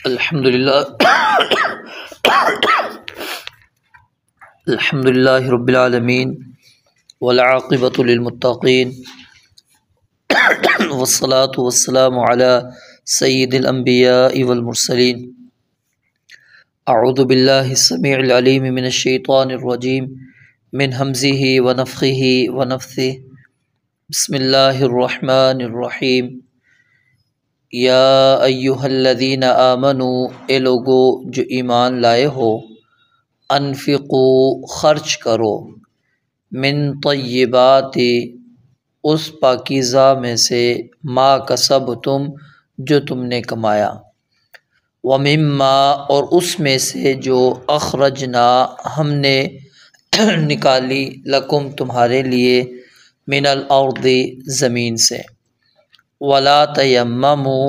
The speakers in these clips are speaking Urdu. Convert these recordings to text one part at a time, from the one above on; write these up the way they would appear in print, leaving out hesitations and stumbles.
الحمدللہ رب العالمین والعاقبۃ للمتقین والصلاة والسلام علی سید الانبیاء والمرسلین۔ اعوذ باللہ السمیع العلیم من الشیطان الرجیم من ہمزہ ونفخہ ونفثہ۔ بسم اللہ الرحمن الرحیم۔ یا ایہا الذین آمنوا، اے لوگو جو ایمان لائے ہو، انفقوا خرچ کرو، من طیبات اس پاکیزہ میں سے، ما کسبتم جو تم نے کمایا، ومما اور اس میں سے جو اخرجنا ہم نے نکالی، لکم تمہارے لیے، من الارض زمین سے، ولا تیمموا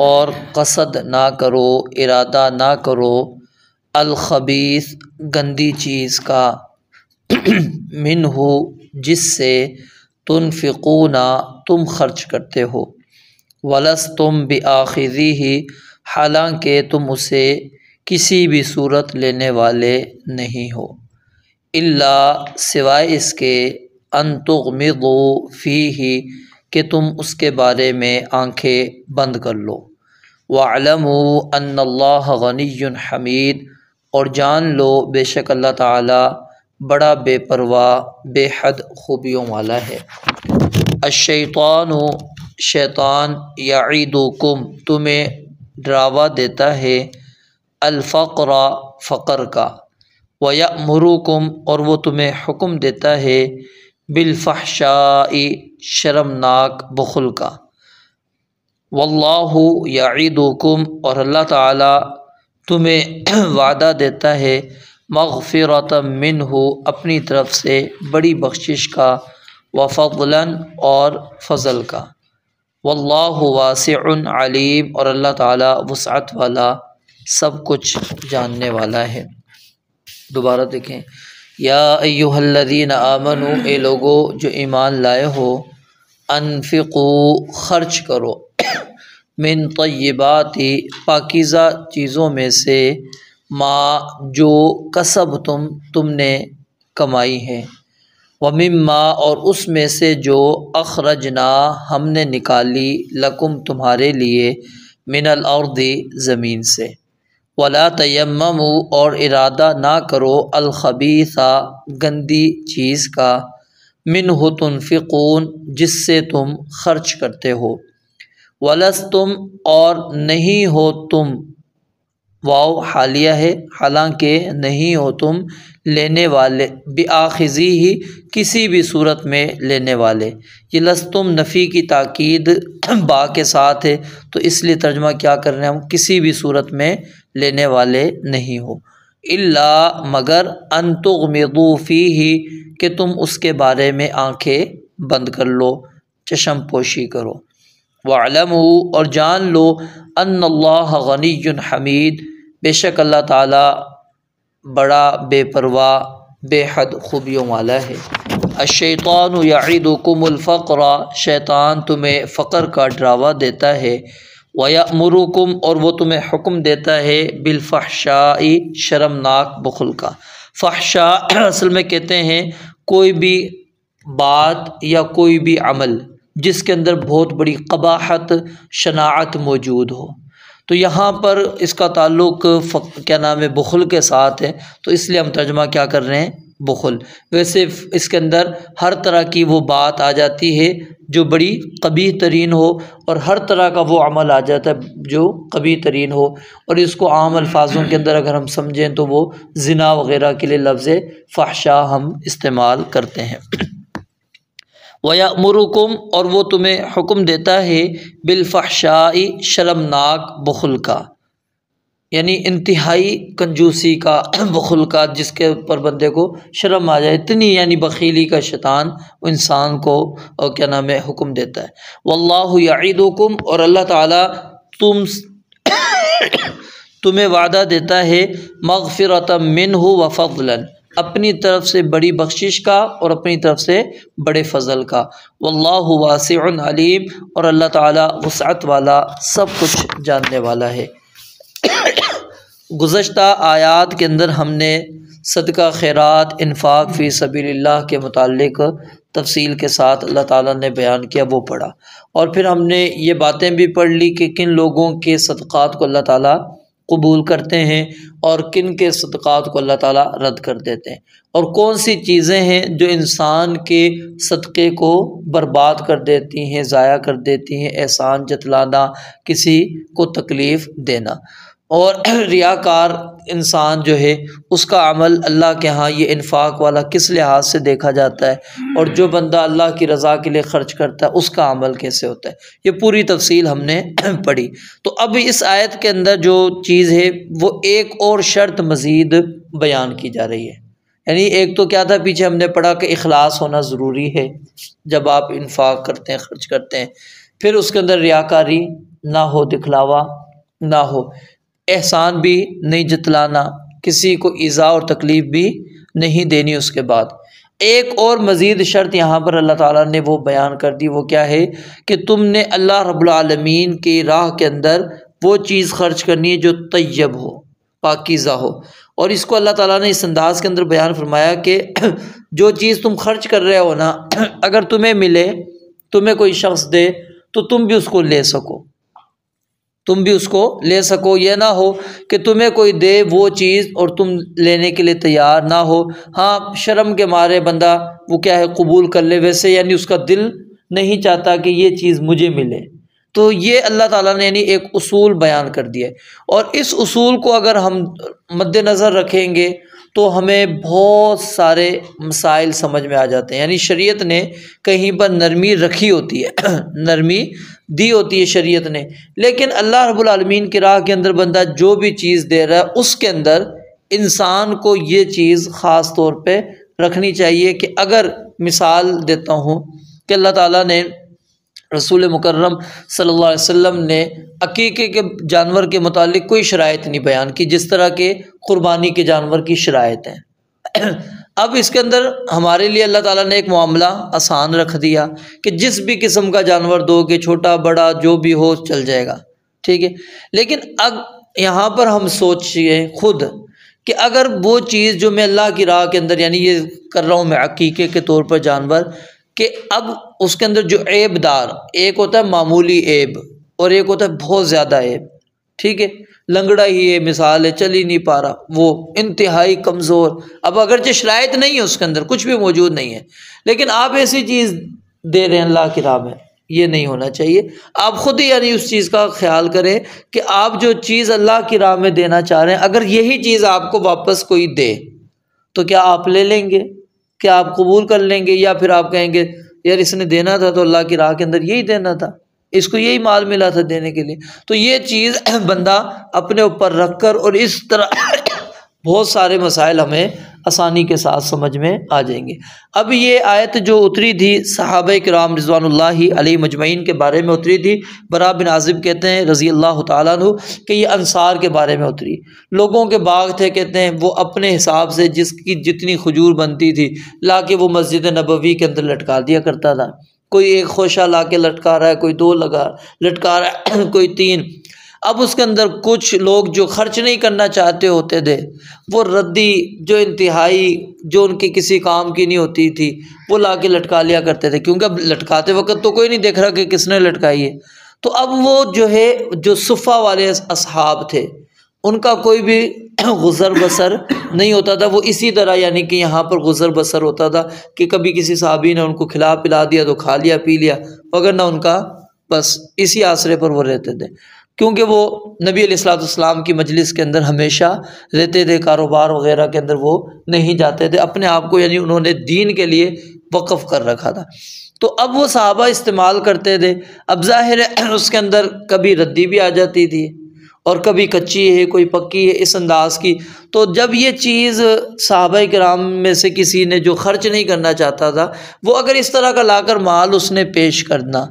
اور قصد نہ کرو، ارادہ نہ کرو، الخبیث گندی چیز کا، منہ جس سے، تنفقون تم خرچ کرتے ہو، ولستم بآخذیہ حالانکہ تم اسے کسی بھی صورت لینے والے نہیں ہو، الا سوائے اس کے، ان تغمضوا فیہ کہ تم اس کے بارے میں آنکھیں بند کر لو، وَاعْلَمُوا أَنَّ اللَّهَ غَنِيٌّ حَمِيدٌ اور جان لو بے شک اللہ تعالی بڑا بے پرواہ بے حد خوبیوں والا ہے۔ الشیطان شیطان، یعیدکم تمہیں ڈراوا دیتا ہے، الفقر فقر کا، ویأمرکم اور وہ تمہیں حکم دیتا ہے، بالفحشاء شرمناک بخل کا، واللہ یعیدکم اور اللہ تعالی تمہیں وعدہ دیتا ہے، مغفرۃ منہ اپنی طرف سے بڑی بخشش کا، وفضلا اور فضل کا، واللہ واسع علیم اور اللہ تعالی وسعت والا سب کچھ جاننے والا ہے۔ دوبارہ دیکھیں، یا ایہا الذین آمنوا اے لوگو جو ایمان لائے ہو، انفقوا خرچ کرو، من طیبات پاکیزہ چیزوں میں سے، ما جو کسبتم تم نے کمائی ہے، ومما اور اس میں سے جو اخرجنا ہم نے نکالی، لکم تمہارے لیے، من الارض زمین سے، ولا تیمموا اور ارادہ نہ کرو، الخبیث گندی چیز کا، منہ تنفقون جس سے تم خرچ کرتے ہو، ولستم اور نہیں ہو تم، واو حالیہ ہے، حالانکہ نہیں ہو تم لینے والے، بآخذیہ کسی بھی صورت میں لینے والے، یہ لستم نفی کی تاکید با کے ساتھ ہے، تو اس لیے ترجمہ کیا کر رہے ہیں ہم، کسی بھی صورت میں لینے والے نہیں ہو، الا مگر، ان تغمضوا فیہ کہ تم اس کے بارے میں آنکھیں بند کر لو، چشم پوشی کرو، وَاعْلَمُوا اور جان لو، ان اللہ غنی حمید بے شک اللہ تعالی بڑا بے پرواہ بے حد خوبیوں والا ہے۔ الشیطان یعیدکم الفقر شیطان تمہیں فقر کا ڈراوا دیتا ہے، وَيَأْمُرُكُمْ اور وہ تمہیں حکم دیتا ہے، بالفحشاء شرمناک بخل کا۔ فحشاء اصل میں کہتے ہیں کوئی بھی بات یا کوئی بھی عمل جس کے اندر بہت بڑی قباحت شناعت موجود ہو، تو یہاں پر اس کا تعلق بخل کے ساتھ ہے، تو اس لیے ہم ترجمہ کیا کر رہے ہیں، بخل۔ ویسے اس کے اندر ہر طرح کی وہ بات آ جاتی ہے جو بڑی قبیح ترین ہو، اور ہر طرح کا وہ عمل آ جاتا ہے جو قبیح ترین ہو، اور اس کو عام الفاظوں کے اندر اگر ہم سمجھیں تو وہ زنا وغیرہ کے لیے لفظ فحشا ہم استعمال کرتے ہیں۔ وَيَأْمُرُكُمْ اور وہ تمہیں حکم دیتا ہے، بالفحشاء شرمناک بخل کا، یعنی انتہائی کنجوسی کا، بخل کا، جس کے اوپر بندے کو شرم آ جائے، اتنی یعنی بخیلی کا شیطان انسان کو حکم دیتا ہے۔ واللہ یعیدکم اور اللہ تعالیٰ تمہیں وعدہ دیتا ہے، مغفرۃ منہ وفضلا اپنی طرف سے بڑی بخشش کا اور اپنی طرف سے بڑے فضل کا، واللہ واسع علیم اور اللہ تعالیٰ وسعت والا سب کچھ جاننے والا ہے۔ گزشتہ آیات کے اندر ہم نے صدقہ خیرات انفاق فی سبیل اللہ کے متعلق تفصیل کے ساتھ اللہ تعالیٰ نے بیان کیا، وہ پڑھا، اور پھر ہم نے یہ باتیں بھی پڑھ لی کہ کن لوگوں کے صدقات کو اللہ تعالیٰ قبول کرتے ہیں اور کن کے صدقات کو اللہ تعالیٰ رد کر دیتے ہیں، اور کون سی چیزیں ہیں جو انسان کے صدقے کو برباد کر دیتی ہیں، ضائع کر دیتی ہیں، احسان جتلانا، کسی کو تکلیف دینا۔ اور ریاکار انسان جو ہے اس کا عمل اللہ کے ہاں یہ انفاق والا کس لحاظ سے دیکھا جاتا ہے، اور جو بندہ اللہ کی رضا کے لیے خرچ کرتا ہے اس کا عمل کیسے ہوتا ہے، یہ پوری تفصیل ہم نے پڑھی۔ تو اب اس آیت کے اندر جو چیز ہے وہ ایک اور شرط مزید بیان کی جا رہی ہے، یعنی ایک تو کیا تھا پیچھے ہم نے پڑھا کہ اخلاص ہونا ضروری ہے جب آپ انفاق کرتے ہیں، خرچ کرتے ہیں، پھر اس کے اندر ریاکاری نہ ہو، دکھلاوا نہ ہو، احسان بھی نہیں جتلانا، کسی کو ایذا اور تکلیف بھی نہیں دینی۔ اس کے بعد ایک اور مزید شرط یہاں پر اللہ تعالیٰ نے وہ بیان کر دی، وہ کیا ہے کہ تم نے اللہ رب العالمین کی راہ کے اندر وہ چیز خرچ کرنی ہے جو طیب ہو، پاکیزہ ہو، اور اس کو اللہ تعالیٰ نے اس انداز کے اندر بیان فرمایا کہ جو چیز تم خرچ کر رہے ہو نا، اگر تمہیں ملے، تمہیں کوئی شخص دے تو تم بھی اس کو لے سکو، تم بھی اس کو لے سکو، یہ نہ ہو کہ تمہیں کوئی دے وہ چیز اور تم لینے کے لیے تیار نہ ہو، ہاں شرم کے مارے بندہ وہ کیا ہے قبول کر لے، ویسے یعنی اس کا دل نہیں چاہتا کہ یہ چیز مجھے ملے۔ تو یہ اللہ تعالیٰ نے یعنی ایک اصول بیان کر دیا ہے، اور اس اصول کو اگر ہم مد نظر رکھیں گے تو ہمیں بہت سارے مسائل سمجھ میں آ جاتے ہیں۔ یعنی شریعت نے کہیں پر نرمی رکھی ہوتی ہے، نرمی دی ہوتی ہے شریعت نے، لیکن اللہ رب العالمین کی راہ کے اندر بندہ جو بھی چیز دے رہا ہے اس کے اندر انسان کو یہ چیز خاص طور پہ رکھنی چاہیے کہ اگر مثال دیتا ہوں کہ اللہ تعالیٰ نے رسول مکرم صلی اللہ علیہ وسلم نے عقیقے کے جانور کے متعلق کوئی شرائط نہیں بیان کی جس طرح کے قربانی کے جانور کی شرائط ہیں۔ اب اس کے اندر ہمارے لیے اللہ تعالیٰ نے ایک معاملہ آسان رکھ دیا کہ جس بھی قسم کا جانور دو کہ چھوٹا بڑا جو بھی ہو چل جائے گا، ٹھیک ہے، لیکن اب یہاں پر ہم سوچئے خود کہ اگر وہ چیز جو میں اللہ کی راہ کے اندر یعنی یہ کر رہا ہوں میں عقیقے کے طور پر جانور، کہ اب اس کے اندر جو عیب دار، ایک ہوتا ہے معمولی عیب اور ایک ہوتا ہے بہت زیادہ عیب، ٹھیک ہے، لنگڑا ہی ہے، مثال ہے، چل ہی نہیں پا رہا، وہ انتہائی کمزور، اب اگرچہ شرائط نہیں ہے اس کے اندر، کچھ بھی موجود نہیں ہے، لیکن آپ ایسی چیز دے رہے ہیں اللہ کی راہ میں، یہ نہیں ہونا چاہیے۔ آپ خود ہی یعنی اس چیز کا خیال کریں کہ آپ جو چیز اللہ کی راہ میں دینا چاہ رہے ہیں، اگر یہی چیز آپ کو واپس کوئی دے تو کیا آپ لے لیں گے؟ کیا آپ قبول کر لیں گے؟ یا پھر آپ کہیں گے یار اس نے دینا تھا تو اللہ کی راہ کے اندر یہی دینا تھا، اس کو یہی مال ملا تھا دینے کے لیے۔ تو یہ چیز بندہ اپنے اوپر رکھ کر، اور اس طرح بہت سارے مسائل ہمیں آسانی کے ساتھ سمجھ میں آ جائیں گے۔ اب یہ آیت جو اتری تھی صحابہ کرام رضوان اللہ علیہ مجمعین کے بارے میں اتری تھی، براء بن عازب کہتے ہیں رضی اللہ تعالیٰ عنہ کہ یہ انصار کے بارے میں اتری، لوگوں کے باغ تھے، کہتے ہیں وہ اپنے حساب سے جس کی جتنی کھجور بنتی تھی لا کے وہ مسجد نبوی کے اندر لٹکا دیا کرتا تھا، کوئی ایک خوشہ لا کے لٹکا رہا ہے، کوئی دو لٹکا رہا ہے، کوئی تین۔ اب اس کے اندر کچھ لوگ جو خرچ نہیں کرنا چاہتے ہوتے تھے، وہ ردی جو انتہائی جو ان کی کسی کام کی نہیں ہوتی تھی وہ لا کے لٹکا لیا کرتے تھے، کیونکہ اب لٹکاتے وقت تو کوئی نہیں دیکھ رہا کہ کس نے لٹکائی ہے۔ تو اب وہ جو ہے جو صفہ والے اصحاب تھے ان کا کوئی بھی غزر بسر نہیں ہوتا تھا، وہ اسی طرح یعنی کہ یہاں پر غزر بسر ہوتا تھا کہ کبھی کسی صحابی نے ان کو کھلا پلا دیا تو کھا لیا پی لیا، مگر نہ ان کا بس اسی آسرے پر وہ رہتے تھے، کیونکہ وہ نبی علیہ الصلوۃ والسلام کی مجلس کے اندر ہمیشہ رہتے تھے، کاروبار وغیرہ کے اندر وہ نہیں جاتے تھے، اپنے آپ کو یعنی انہوں نے دین کے لیے وقف کر رکھا تھا۔ تو اب وہ صحابہ استعمال کرتے تھے، اب ظاہر ہے اس کے اندر کبھی ردی بھی آ جاتی تھی اور کبھی کچی ہے کوئی پکی ہے، اس انداز کی۔ تو جب یہ چیز صحابہ کرام میں سے کسی نے جو خرچ نہیں کرنا چاہتا تھا، وہ اگر اس طرح کا لا کر مال اس نے پیش کرنا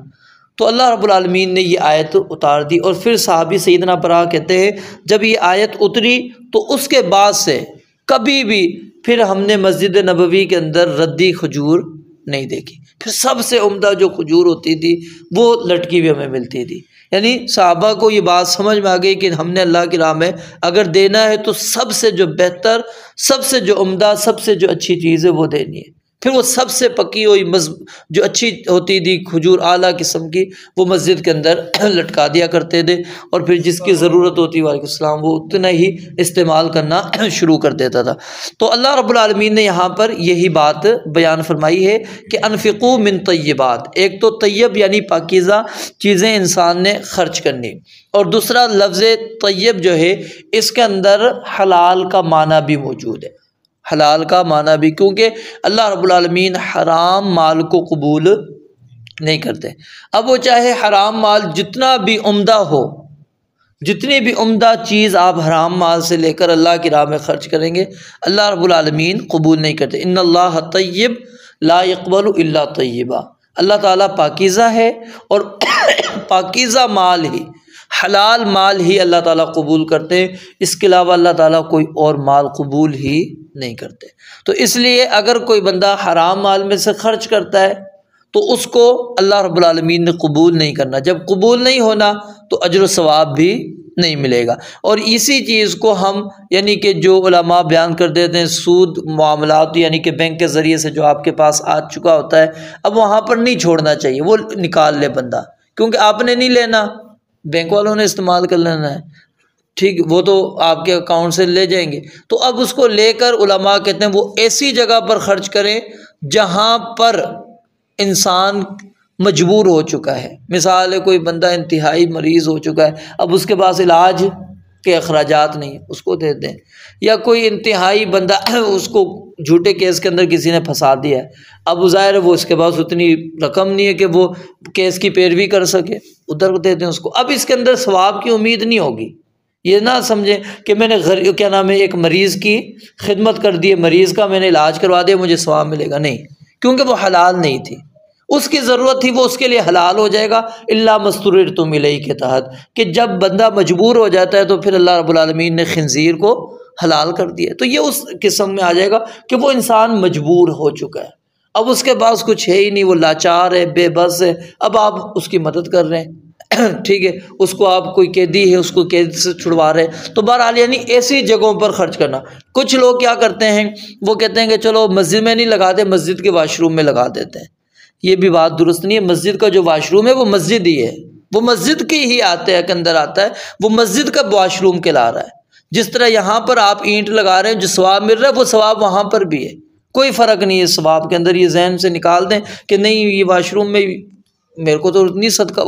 تو اللہ رب العالمین نے یہ آیت اتار دی، اور پھر صحابی سیدنا براء کہتے ہیں جب یہ آیت اتری تو اس کے بعد سے کبھی بھی پھر ہم نے مسجد نبوی کے اندر ردی کھجور نہیں دیکھی، پھر سب سے عمدہ جو کھجور ہوتی تھی وہ لٹکی ہوئی ہمیں ملتی تھی، یعنی صحابہ کو یہ بات سمجھ میں آ گئی کہ ہم نے اللہ کی راہ میں اگر دینا ہے تو سب سے جو بہتر، سب سے جو عمدہ، سب سے جو اچھی چیز ہے وہ دینی ہے۔ پھر وہ سب سے پکی ہوئی جو اچھی ہوتی تھی کھجور اعلیٰ قسم کی، وہ مسجد کے اندر لٹکا دیا کرتے تھے، اور پھر جس کی ضرورت ہوتی وعلیکم السلام وہ اتنا ہی استعمال کرنا شروع کر دیتا تھا۔ تو اللہ رب العالمین نے یہاں پر یہی بات بیان فرمائی ہے کہ انفقوا من طیبات، ایک تو طیب یعنی پاکیزہ چیزیں انسان نے خرچ کرنی، اور دوسرا لفظ طیب جو ہے اس کے اندر حلال کا معنی بھی موجود ہے، حلال کا معنی بھی، کیونکہ اللہ رب العالمین حرام مال کو قبول نہیں کرتے۔ اب وہ چاہے حرام مال جتنا بھی عمدہ ہو، جتنی بھی عمدہ چیز آپ حرام مال سے لے کر اللہ کی راہ میں خرچ کریں گے، اللہ رب العالمین قبول نہیں کرتے۔ ان اللہ طیب لا يقبل الا طیبا، اللہ تعالیٰ پاکیزہ ہے، اور پاکیزہ مال ہی، حلال مال ہی اللہ تعالیٰ قبول کرتے ہیں، اس کے علاوہ اللہ تعالیٰ کوئی اور مال قبول ہی نہیں کرتے۔ تو اس لیے اگر کوئی بندہ حرام مال میں سے خرچ کرتا ہے تو اس کو اللہ رب العالمین نے قبول نہیں کرنا، جب قبول نہیں ہونا تو اجر و ثواب بھی نہیں ملے گا۔ اور اسی چیز کو ہم یعنی کہ جو علماء بیان کر دیتے ہیں سود معاملات، یعنی کہ بینک کے ذریعے سے جو آپ کے پاس آ چکا ہوتا ہے، اب وہاں پر نہیں چھوڑنا چاہیے، وہ نکال لے بندہ، کیونکہ آپ نے نہیں لینا، بینک والوں نے استعمال کر لینا ہے، ٹھیک، وہ تو آپ کے اکاؤنٹ سے لے جائیں گے۔ تو اب اس کو لے کر علماء کہتے ہیں وہ ایسی جگہ پر خرچ کریں جہاں پر انسان مجبور ہو چکا ہے، مثال ہے کوئی بندہ انتہائی مریض ہو چکا ہے، اب اس کے پاس علاج کے اخراجات نہیں، اس کو دے دیں، یا کوئی انتہائی بندہ اس کو جھوٹے کیس کے اندر کسی نے پھنسا دیا ہے، اب ظاہر ہے وہ اس کے پاس اتنی رقم نہیں ہے کہ وہ کیس کی پیروی کر سکے، ادھر دے دیں اس کو۔ اب اس کے اندر ثواب کی امید نہیں ہوگی، یہ نہ سمجھیں کہ میں نے ایک مریض کی خدمت کر دی ہے، مریض کا میں نے علاج کروا دیا مجھے ثواب ملے گا، نہیں، کیونکہ وہ حلال نہیں تھی، اس کی ضرورت تھی، وہ اس کے لیے حلال ہو جائے گا الا مستررتم الیہ کے تحت، کہ جب بندہ مجبور ہو جاتا ہے تو پھر اللہ رب العالمین نے خنزیر کو حلال کر دیا، تو یہ اس قسم میں آ جائے گا کہ وہ انسان مجبور ہو چکا ہے، اب اس کے پاس کچھ ہے ہی نہیں، وہ لاچار ہے، بے بس ہے، اب آپ اس کی مدد کر رہے ہیں، ٹھیک ہے، اس کو آپ کوئی قیدی ہے اس کو قید سے چھڑوا رہے، تو بہرحال یعنی ایسی جگہوں پر خرچ کرنا۔ کچھ لوگ کیا کرتے ہیں، وہ کہتے ہیں کہ چلو مسجد میں نہیں لگاتے، مسجد کے واش روم میں لگا دیتے ہیں، یہ بھی بات درست نہیں ہے، مسجد کا جو واش روم ہے وہ مسجد ہی ہے، وہ مسجد کی ہی آتے ہیں، کے اندر آتا ہے، وہ مسجد کا واش روم کہلا رہا ہے۔ جس طرح یہاں پر آپ اینٹ لگا رہے ہیں جو ثواب مل رہا ہے وہ ثواب وہاں پر بھی ہے، کوئی فرق نہیں ہے ثواب کے اندر، یہ ذہن سے نکال دیں کہ نہیں یہ واش روم میں میرے کو تو اتنی صدقہ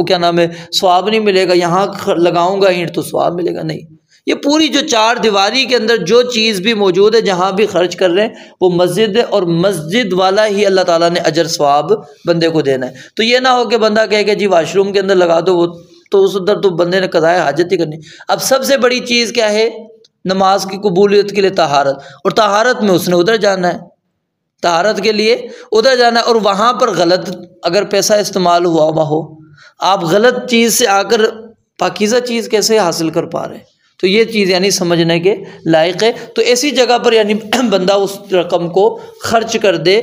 ثواب نہیں ملے گا، یہاں لگاؤں گا اینٹ تو ثواب ملے گا، نہیں، یہ پوری جو چار دیواری کے اندر جو چیز بھی موجود ہے جہاں بھی خرچ کر رہے ہیں وہ مسجد ہے، اور مسجد والا ہی اللہ تعالیٰ نے اجر ثواب بندے کو دینا ہے۔ تو یہ نہ ہو کہ بندہ کہے کہ جی واش روم کے اندر لگا دو، وہ تو اس ادھر تو بندے نے قضائے حاجت ہی کرنی۔ اب سب سے بڑی چیز کیا ہے، نماز کی قبولیت کے لیے طہارت، اور طہارت میں اس نے ادھر جانا ہے، طہارت کے لیے ادھر جانا ہے، اور وہاں پر غلط اگر پیسہ استعمال ہوا ہو، آپ غلط چیز سے آ کر پاکیزہ چیز کیسے حاصل کر پا رہے ہیں، تو یہ چیز یعنی سمجھنے کے لائق ہے۔ تو ایسی جگہ پر یعنی بندہ اس رقم کو خرچ کر دے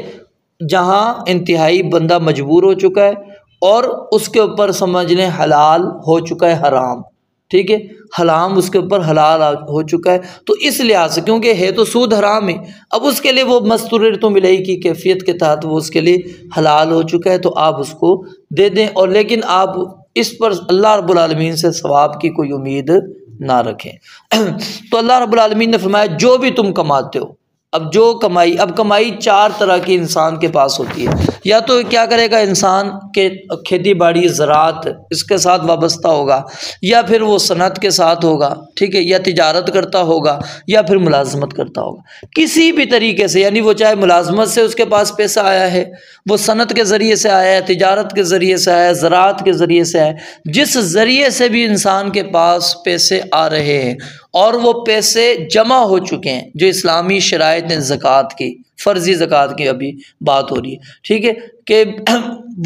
جہاں انتہائی بندہ مجبور ہو چکا ہے، اور اس کے اوپر سمجھ لیں حلال ہو چکا ہے حرام، ٹھیک ہے، حرام اس کے اوپر حلال ہو چکا ہے، تو اس لحاظ سے کیونکہ ہے تو سود حرام ہے، اب اس کے لیے وہ مستررتم الیہ کی کیفیت کے تحت وہ اس کے لیے حلال ہو چکا ہے، تو آپ اس کو دے دیں، اور لیکن آپ اس پر اللہ رب العالمین سے ثواب کی کوئی امید نہ رکھیں۔ تو اللہ رب العالمین نے فرمایا جو بھی تم کماتے ہو، اب جو کمائی، اب کمائی چار طرح کی انسان کے پاس ہوتی ہے، یا تو کیا کرے گا انسان کہ کھیتی باڑی زراعت اس کے ساتھ وابستہ ہوگا، یا پھر وہ صنعت کے ساتھ ہوگا، ٹھیک ہے، یا تجارت کرتا ہوگا، یا پھر ملازمت کرتا ہوگا، کسی بھی طریقے سے، یعنی وہ چاہے ملازمت سے اس کے پاس پیسہ آیا ہے، وہ صنعت کے ذریعے سے آیا ہے، تجارت کے ذریعے سے آیا ہے، زراعت کے ذریعے سے آیا ہے، جس ذریعے سے بھی انسان کے پاس پیسے آ رہے ہیں اور وہ پیسے جمع ہو چکے ہیں، جو اسلامی شرائط ہیں زکوٰۃ کی، فرضی زکوٰۃ کی ابھی بات ہو رہی ہے، ٹھیک ہے، کہ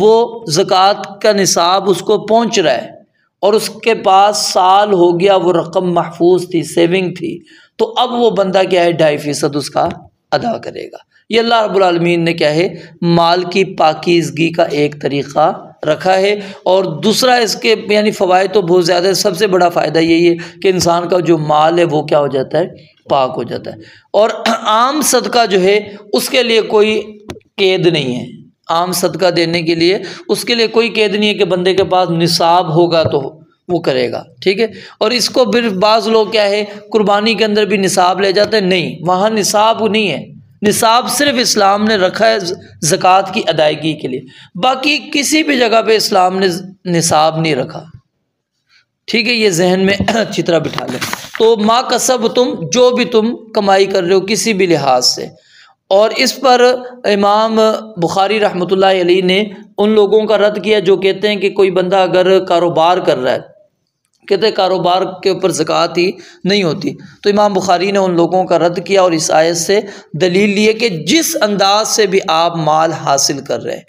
وہ زکوٰۃ کا نصاب اس کو پہنچ رہا ہے اور اس کے پاس سال ہو گیا، وہ رقم محفوظ تھی، سیونگ تھی، تو اب وہ بندہ کیا ہے 2.5% اس کا ادا کرے گا۔ یہ اللہ رب العالمین نے کیا ہے مال کی پاکیزگی کا ایک طریقہ رکھا ہے۔ اور دوسرا اس کے یعنی فوائد تو بہت زیادہ ہے، سب سے بڑا فائدہ یہی ہے کہ انسان کا جو مال ہے وہ کیا ہو جاتا ہے، پاک ہو جاتا ہے۔ اور عام صدقہ جو ہے اس کے لیے کوئی قید نہیں ہے، عام صدقہ دینے کے لیے اس کے لیے کوئی قید نہیں ہے کہ بندے کے پاس نصاب ہوگا تو وہ کرے گا، ٹھیک ہے۔ اور اس کو پھر بعض لوگ کیا ہے قربانی کے اندر بھی نصاب لے جاتے ہیں، نہیں، وہاں نصاب نہیں ہے، نصاب صرف اسلام نے رکھا ہے زکوٰۃ کی ادائیگی کے لیے، باقی کسی بھی جگہ پہ اسلام نے نصاب نہیں رکھا، ٹھیک ہے۔ یہ ذہن میں اچھی طرح بٹھا لیں۔ تو ما کسبتم، جو بھی تم کمائی کر رہے ہو کسی بھی لحاظ سے، اور اس پر امام بخاری رحمۃ اللہ علیہ نے ان لوگوں کا رد کیا جو کہتے ہیں کہ کوئی بندہ اگر کاروبار کر رہا ہے، کہتے ہیں کاروبار کے اوپر زکوٰۃ ہی نہیں ہوتی، تو امام بخاری نے ان لوگوں کا رد کیا اور اس آیت سے دلیل لی ہے کہ جس انداز سے بھی آپ مال حاصل کر رہے ہیں،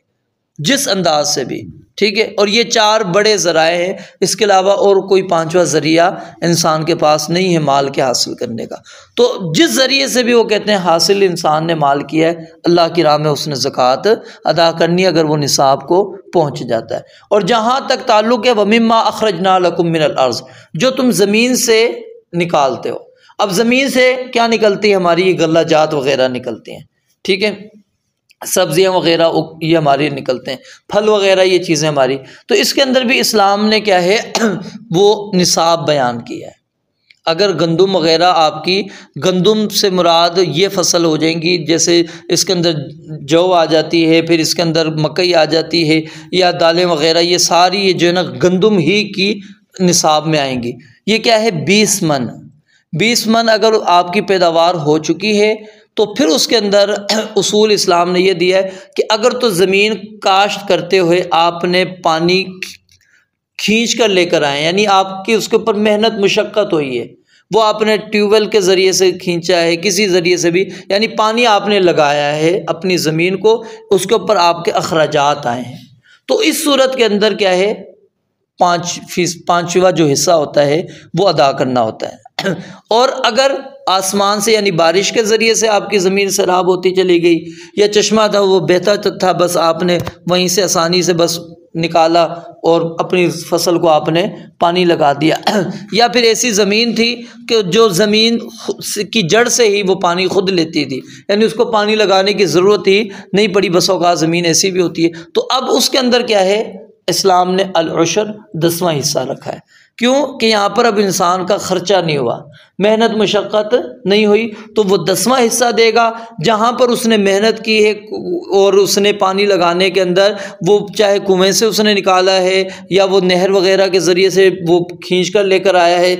جس انداز سے بھی، ٹھیک ہے۔ اور یہ 4 بڑے ذرائع ہیں، اس کے علاوہ اور کوئی 5واں ذریعہ انسان کے پاس نہیں ہے مال کے حاصل کرنے کا، تو جس ذریعے سے بھی وہ کہتے ہیں حاصل انسان نے مال کیا ہے، اللہ کی راہ میں اس نے زکوٰۃ ادا کرنی ہے اگر وہ نصاب کو پہنچ جاتا ہے۔ اور جہاں تک تعلق ہے وَمِمَّا أَخْرَجْنَا لَكُم مِّنَ الْأَرْضِ، جو تم زمین سے نکالتے ہو، اب زمین سے کیا نکلتی ہے، ہماری یہ غلہ جات وغیرہ نکلتے ہیں، ٹھیک ہے، سبزیاں وغیرہ یہ ہمارے نکلتے ہیں، پھل وغیرہ یہ چیزیں ہماری، تو اس کے اندر بھی اسلام نے کیا ہے وہ نصاب بیان کیا ہے۔ اگر گندم وغیرہ آپ کی، گندم سے مراد یہ فصل ہو جائیں گی، جیسے اس کے اندر جو آ جاتی ہے، پھر اس کے اندر مکئی آ جاتی ہے یا دالیں وغیرہ، یہ ساری یہ جو ہے نا گندم ہی کی نصاب میں آئیں گی۔ یہ کیا ہے 20 من، 20 من اگر آپ کی پیداوار ہو چکی ہے تو پھر اس کے اندر اصول اسلام نے یہ دیا ہے کہ اگر تو زمین کاشت کرتے ہوئے آپ نے پانی کھینچ کر لے کر آئے، یعنی آپ کی اس کے اوپر محنت مشقت ہوئی ہے، وہ آپ نے ٹیوب ویل کے ذریعے سے کھینچا ہے، کسی ذریعے سے بھی، یعنی پانی آپ نے لگایا ہے اپنی زمین کو، اس کے اوپر آپ کے اخراجات آئے ہیں، تو اس صورت کے اندر کیا ہے 5واں جو حصہ ہوتا ہے وہ ادا کرنا ہوتا ہے۔ اور اگر آسمان سے یعنی بارش کے ذریعے سے آپ کی زمین سیراب ہوتی چلی گئی، یا چشمہ تھا وہ بہتا تھا، بس آپ نے وہیں سے آسانی سے بس نکالا اور اپنی فصل کو آپ نے پانی لگا دیا، یا پھر ایسی زمین تھی کہ جو زمین کی جڑ سے ہی وہ پانی خود لیتی تھی، یعنی اس کو پانی لگانے کی ضرورت ہی نہیں پڑی، بس اوقات زمین ایسی بھی ہوتی ہے، تو اب اس کے اندر کیا ہے اسلام نے العشر 10واں حصہ رکھا ہے۔ کیوں کہ یہاں پر اب انسان کا خرچہ نہیں ہوا، محنت مشقت نہیں ہوئی، تو وہ 10واں حصہ دے گا۔ جہاں پر اس نے محنت کی ہے اور اس نے پانی لگانے کے اندر وہ چاہے کنویں سے اس نے نکالا ہے یا وہ نہر وغیرہ کے ذریعے سے وہ کھینچ کر لے کر آیا ہے،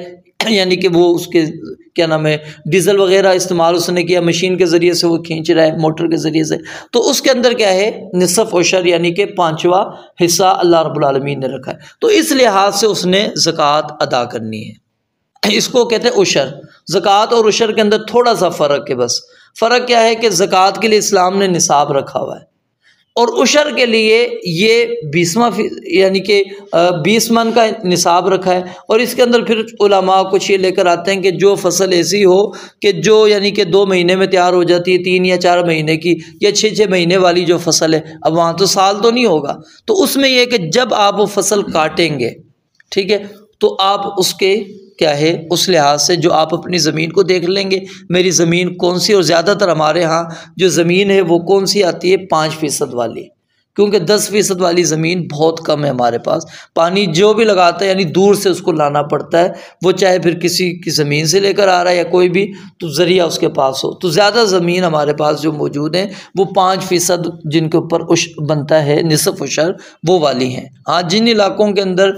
یعنی کہ وہ اس کے کیا نام ہے ڈیزل وغیرہ استعمال اس نے کیا، مشین کے ذریعے سے وہ کھینچ رہا ہے، موٹر کے ذریعے سے، تو اس کے اندر کیا ہے نصف عشر یعنی کہ 5واں حصہ اللہ رب العالمین نے رکھا ہے، تو اس لحاظ سے اس نے زکوٰۃ ادا کرنی ہے۔ اس کو کہتے ہیں عشر۔ زکوٰۃ اور عشر کے اندر تھوڑا سا فرق ہے، بس فرق کیا ہے کہ زکوٰۃ کے لیے اسلام نے نصاب رکھا ہوا ہے، اور عشر کے لیے یہ 20واں یعنی کہ 20 من کا نصاب رکھا ہے، اور اس کے اندر پھر علماء کچھ یہ لے کر آتے ہیں کہ جو فصل ایسی ہو کہ جو یعنی کہ 2 مہینے میں تیار ہو جاتی ہے، 3 یا 4 مہینے کی یا 6 مہینے والی جو فصل ہے، اب وہاں تو سال تو نہیں ہوگا، تو اس میں یہ کہ جب آپ وہ فصل کاٹیں گے، ٹھیک ہے، تو آپ اس کے کیا ہے اس لحاظ سے جو آپ اپنی زمین کو دیکھ لیں گے، میری زمین کون سی، اور زیادہ تر ہمارے ہاں جو زمین ہے وہ کون سی آتی ہے 5% والی، کیونکہ 10% والی زمین بہت کم ہے ہمارے پاس، پانی جو بھی لگاتا ہے یعنی دور سے اس کو لانا پڑتا ہے، وہ چاہے پھر کسی کی زمین سے لے کر آ رہا ہے یا کوئی بھی تو ذریعہ اس کے پاس ہو، تو زیادہ زمین ہمارے پاس جو موجود ہیں وہ 5% جن کے اوپر بنتا ہے نصف عشر وہ والی ہیں۔ ہاں جن علاقوں کے اندر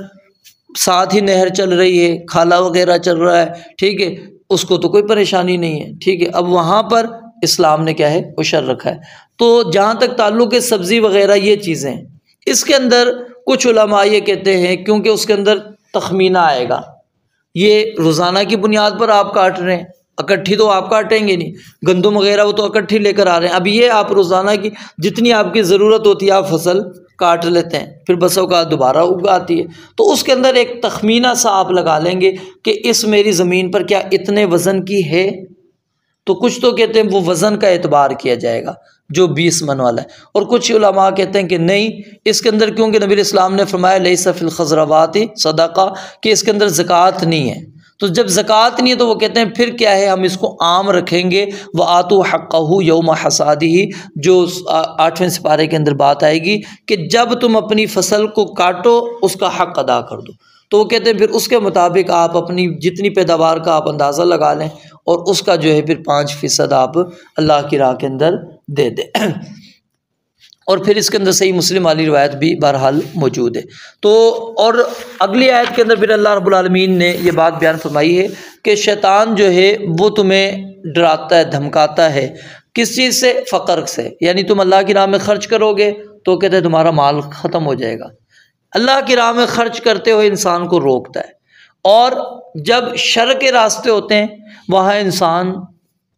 ساتھ ہی نہر چل رہی ہے، کھالا وغیرہ چل رہا ہے، ٹھیک ہے، اس کو تو کوئی پریشانی نہیں ہے، ٹھیک ہے، اب وہاں پر اسلام نے کیا ہے عشر رکھا ہے۔ تو جہاں تک تعلق ہے سبزی وغیرہ یہ چیزیں، اس کے اندر کچھ علماء یہ کہتے ہیں کیونکہ اس کے اندر تخمینہ آئے گا، یہ روزانہ کی بنیاد پر آپ کاٹ رہے ہیں، اکٹھی تو آپ کاٹیں گے نہیں، گندم وغیرہ وہ تو اکٹھی لے کر آ رہے ہیں، اب یہ آپ روزانہ کی جتنی آپ کی ضرورت ہوتی ہے آپ فصل کاٹ لیتے ہیں، پھر بسوں کا دوبارہ اگاتی ہے، تو اس کے اندر ایک تخمینہ سا آپ لگا لیں گے کہ اس میری زمین پر کیا اتنے وزن کی ہے، تو کچھ تو کہتے ہیں وہ وزن کا اعتبار کیا جائے گا، جو 20 من والا ہے۔ اور کچھ علماء کہتے ہیں کہ نہیں، اس کے اندر کیونکہ نبی علیہ السلام نے فرمایا لیس فی الخضروات صدقہ، کہ اس کے اندر زکوٰۃ نہیں ہے، تو جب زکوٰۃ نہیں ہے تو وہ کہتے ہیں پھر کیا ہے، ہم اس کو عام رکھیں گے۔ وَآتُوا حَقَّهُ یوم حصادہ، جو 8ویں سپارے کے اندر بات آئے گی کہ جب تم اپنی فصل کو کاٹو اس کا حق ادا کر دو، تو وہ کہتے ہیں پھر اس کے مطابق آپ اپنی جتنی پیداوار کا آپ اندازہ لگا لیں اور اس کا جو ہے پھر 5% آپ اللہ کی راہ کے اندر دے دیں۔ اور پھر اس کے اندر صحیح مسلم والی روایت بھی بہرحال موجود ہے۔ تو اور اگلی آیت کے اندر پھر اللہ رب العالمین نے یہ بات بیان فرمائی ہے کہ شیطان جو ہے وہ تمہیں ڈراتا ہے، دھمکاتا ہے، کس چیز سے؟ فقر سے، یعنی تم اللہ کی راہ میں خرچ کرو گے تو کہتے ہیں تمہارا مال ختم ہو جائے گا۔ اللہ کی راہ میں خرچ کرتے ہوئے انسان کو روکتا ہے، اور جب شر کے راستے ہوتے ہیں وہاں انسان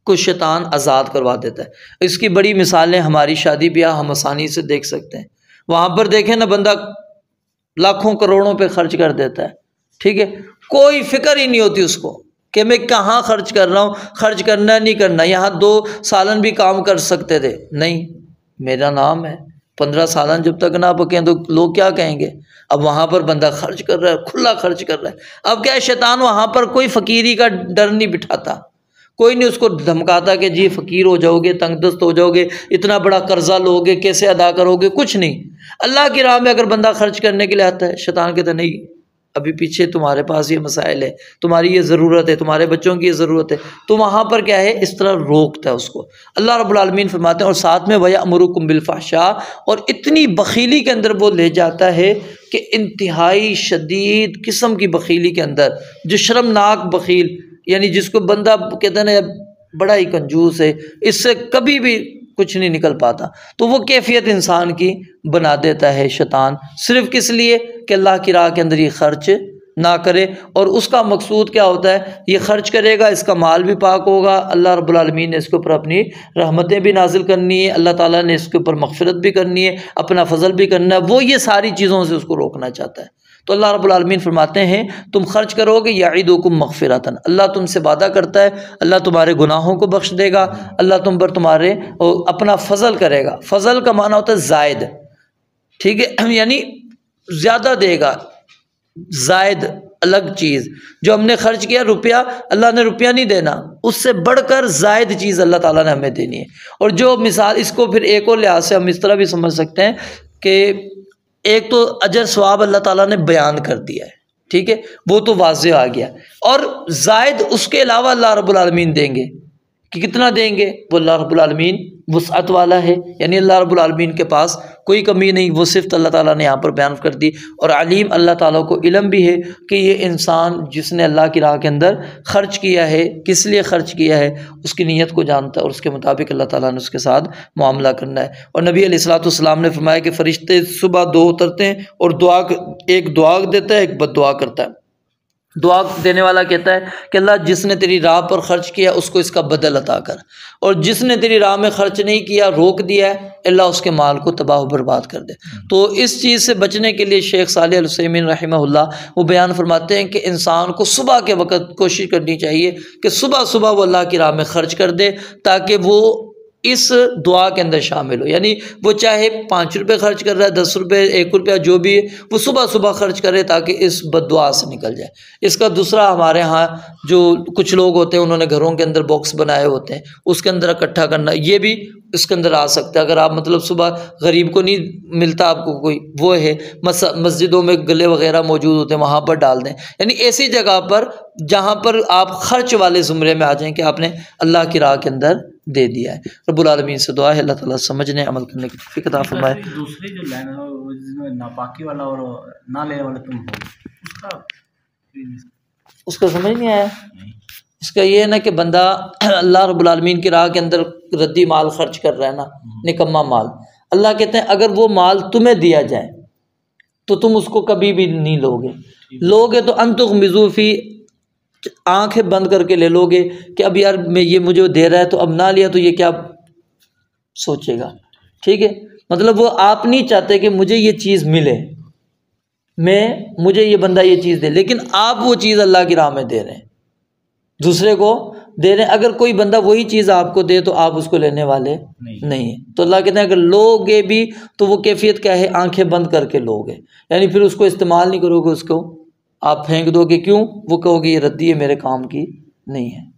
کو شیطان آزاد کروا دیتا ہے۔ اس کی بڑی مثالیں ہماری شادی بیاہ ہم آسانی سے دیکھ سکتے ہیں۔ وہاں پر دیکھیں نا، بندہ لاکھوں کروڑوں پہ خرچ کر دیتا ہے، ٹھیک ہے، کوئی فکر ہی نہیں ہوتی اس کو کہ میں کہاں خرچ کر رہا ہوں، خرچ کرنا نہیں کرنا۔ یہاں 2 سالن بھی کام کر سکتے تھے، نہیں، میرا نام ہے، 15 سالن جب تک نہ پکیں تو لوگ کیا کہیں گے؟ اب وہاں پر بندہ خرچ کر رہا ہے، کھلا خرچ کر رہا ہے۔ اب کیا ہے، شیطان وہاں پر کوئی فقیری کا ڈر نہیں بٹھاتا، کوئی نہیں اس کو دھمکاتا کہ جی فقیر ہو جاؤ گے، تنگ دست ہو جاؤ گے، اتنا بڑا قرضہ لو گے، کیسے ادا کرو گے، کچھ نہیں۔ اللہ کی راہ میں اگر بندہ خرچ کرنے کے لیے آتا ہے، شیطان کہتا ہے نہیں، ابھی پیچھے تمہارے پاس یہ مسائل ہے، تمہاری یہ ضرورت ہے، تمہارے بچوں کی یہ ضرورت ہے، تو وہاں پر کیا ہے، اس طرح روکتا ہے اس کو۔ اللہ رب العالمین فرماتے ہیں، اور ساتھ میں وَيَأْمُرُكُم بِالْفَحْشَاءِ، اور اتنی بخیلی کے اندر وہ لے جاتا ہے کہ انتہائی شدید قسم کی بخیلی کے اندر، جو شرمناک بخیل، یعنی جس کو بندہ کہتا ہے نا بڑا ہی کنجوس ہے، اس سے کبھی بھی کچھ نہیں نکل پاتا، تو وہ کیفیت انسان کی بنا دیتا ہے شیطان، صرف کس لیے کہ اللہ کی راہ کے اندر یہ خرچ نہ کرے۔ اور اس کا مقصود کیا ہوتا ہے، یہ خرچ کرے گا، اس کا مال بھی پاک ہوگا، اللہ رب العالمین نے اس کے اوپر اپنی رحمتیں بھی نازل کرنی ہے، اللہ تعالیٰ نے اس کے اوپر مغفرت بھی کرنی ہے، اپنا فضل بھی کرنا ہے، وہ یہ ساری چیزوں سے اس کو روکنا چاہتا ہے۔ تو اللہ رب العالمین فرماتے ہیں تم خرچ کرو گے، یعیدکم مغفرۃ، اللہ تم سے وعدہ کرتا ہے، اللہ تمہارے گناہوں کو بخش دے گا، اللہ تم پر تمہارے اپنا فضل کرے گا۔ فضل کا معنی ہوتا ہے زائد، ٹھیک ہے، یعنی زیادہ دے گا، زائد الگ چیز، جو ہم نے خرچ کیا روپیہ، اللہ نے روپیہ نہیں دینا، اس سے بڑھ کر زائد چیز اللہ تعالیٰ نے ہمیں دینی ہے۔ اور جو مثال، اس کو پھر ایک اور لحاظ سے ہم اس طرح بھی سمجھ سکتے ہیں کہ ایک تو اجر ثواب اللہ تعالیٰ نے بیان کر دیا ہے، ٹھیک ہے، وہ تو واضح آ گیا، اور زائد اس کے علاوہ اللہ رب العالمین دیں گے، کہ کتنا دیں گے، وہ اللہ رب العالمین وسعت والا ہے، یعنی اللہ رب العالمین کے پاس کوئی کمی نہیں، وہ صفت اللہ تعالیٰ نے یہاں پر بیان کر دی۔ اور علیم، اللہ تعالیٰ کو علم بھی ہے کہ یہ انسان جس نے اللہ کی راہ کے اندر خرچ کیا ہے، کس لیے خرچ کیا ہے، اس کی نیت کو جانتا ہے، اور اس کے مطابق اللہ تعالیٰ نے اس کے ساتھ معاملہ کرنا ہے۔ اور نبی علیہ الصلوۃ والسلام نے فرمایا کہ فرشتے صبح 2 اترتے ہیں اور ایک دعا دیتا ہے، ایک بد دعا کرتا ہے۔ دعا دینے والا کہتا ہے کہ اللہ جس نے تیری راہ پر خرچ کیا اس کو اس کا بدل عطا کر، اور جس نے تیری راہ میں خرچ نہیں کیا، روک دیا ہے، اللہ اس کے مال کو تباہ و برباد کر دے۔ تو اس چیز سے بچنے کے لیے شیخ صالح العثیمین رحمہ اللہ وہ بیان فرماتے ہیں کہ انسان کو صبح کے وقت کوشش کرنی چاہیے کہ صبح صبح وہ اللہ کی راہ میں خرچ کر دے، تاکہ وہ اس دعا کے اندر شامل ہو، یعنی وہ چاہے 5 روپے خرچ کر رہا ہے، 10 روپے، 1 روپیہ، جو بھی ہے، وہ صبح صبح خرچ کرے تاکہ اس بد دعا سے نکل جائے۔ اس کا دوسرا، ہمارے ہاں جو کچھ لوگ ہوتے ہیں انہوں نے گھروں کے اندر باکس بنائے ہوتے ہیں، اس کے اندر اکٹھا کرنا، یہ بھی اس کے اندر آ سکتا ہے۔ اگر آپ مطلب صبح غریب کو نہیں ملتا، آپ کو کوئی وہ ہے، مسجدوں میں گلے وغیرہ موجود ہوتے ہیں، وہاں پر ڈال دیں، یعنی ایسی جگہ پر جہاں پر آپ خرچ والے زمرے میں آ جائیں کہ آپ نے اللہ کی راہ کے اندر دے دیا ہے۔ رب العالمین سے دعا ہے اللہ تعالیٰ سمجھنے عمل کرنے کی توفیق عطا فرمائے۔ دوسری جو لائن ہے جس میں ناپاکی والا اور نہ لینے والے تم ہو، اس کا سمجھ نہیں آیا۔ اس کا یہ ہے نا کہ بندہ اللہ رب العالمین کی راہ کے اندر ردی مال خرچ کر رہا ہے نا، نکما مال، اللہ کہتے ہیں اگر وہ مال تمہیں دیا جائے تو تم اس کو کبھی بھی نہیں لوگے تو انتغمزوا فی، آنکھیں بند کر کے لے لو گے کہ اب یار میں یہ مجھے دے رہا ہے تو اب نہ لیا تو یہ کیا سوچے گا، ٹھیک ہے، مطلب وہ آپ نہیں چاہتے کہ مجھے یہ چیز ملے، مجھے یہ بندہ یہ چیز دے، لیکن آپ وہ چیز اللہ کی راہ میں دے رہے ہیں، دوسرے کو دے رہے ہیں، اگر کوئی بندہ وہی چیز آپ کو دے تو آپ اس کو لینے والے نہیں ہیں۔ تو اللہ کہتے ہیں اگر لوگے بھی تو وہ کیفیت کیا ہے؟ آنکھیں بند کر کے لوگے، یعنی پھر اس کو استعمال نہیں کرو گے، اس کو آپ پھینک دو گے، کیوں؟ وہ کہو گے یہ ردی ہے، میرے کام کی نہیں ہے۔